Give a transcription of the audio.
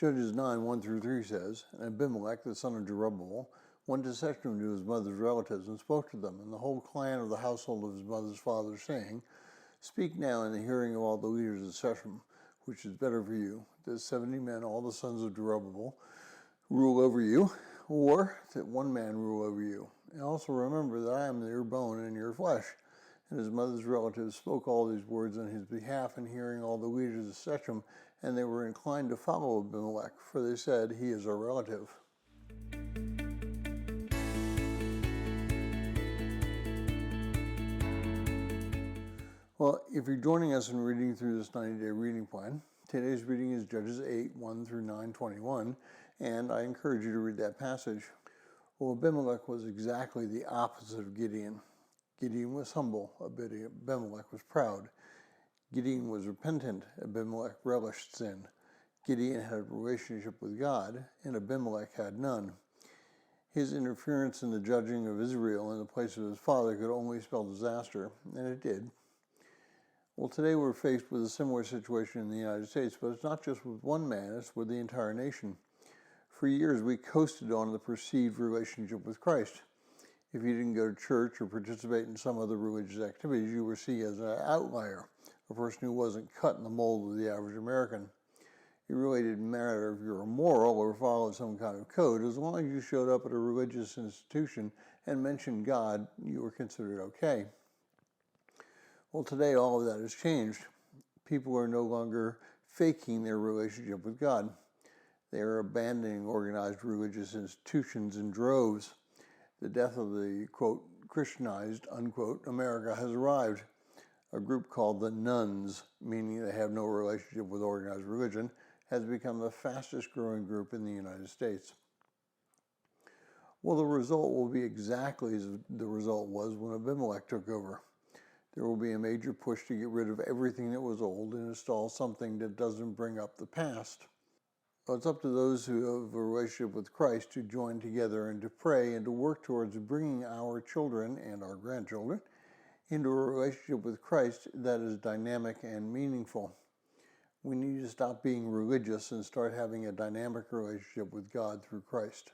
Judges 9, 1 through 3 says, And Abimelech, the son of Jerubbaal, went to Shechem to his mother's relatives and spoke to them, and the whole clan of the household of his mother's father, saying, Speak now in the hearing of all the leaders of Shechem, which is better for you, that 70 men, all the sons of Jerubbaal, rule over you, or that one man rule over you. And also remember that I am your bone and your flesh. And his mother's relatives spoke all these words on his behalf in hearing all the leaders of Shechem, and they were inclined to follow Abimelech, for they said, He is our relative. Well, if you're joining us in reading through this 90-day reading plan, today's reading is Judges 8, 1 through 9:21, and I encourage you to read that passage. Well, Abimelech was exactly the opposite of Gideon. Gideon was humble, Abimelech was proud. Gideon was repentant, Abimelech relished sin. Gideon had a relationship with God, and Abimelech had none. His interference in the judging of Israel in the place of his father could only spell disaster, and it did. Well, today we're faced with a similar situation in the United States, but it's not just with one man, it's with the entire nation. For years, we coasted on the perceived relationship with Christ. If you didn't go to church or participate in some other religious activities, you were seen as an outlier, a person who wasn't cut in the mold of the average American. It really didn't matter if you were moral or followed some kind of code. As long as you showed up at a religious institution and mentioned God, you were considered okay. Well, today all of that has changed. People are no longer faking their relationship with God. They are abandoning organized religious institutions in droves. The death of the, quote, Christianized, unquote, America has arrived. A group called the Nones, meaning they have no relationship with organized religion, has become the fastest growing group in the United States. Well, the result will be exactly as the result was when Abimelech took over. There will be a major push to get rid of everything that was old and install something that doesn't bring up the past. Well, it's up to those who have a relationship with Christ to join together and to pray and to work towards bringing our children and our grandchildren into a relationship with Christ that is dynamic and meaningful. We need to stop being religious and start having a dynamic relationship with God through Christ.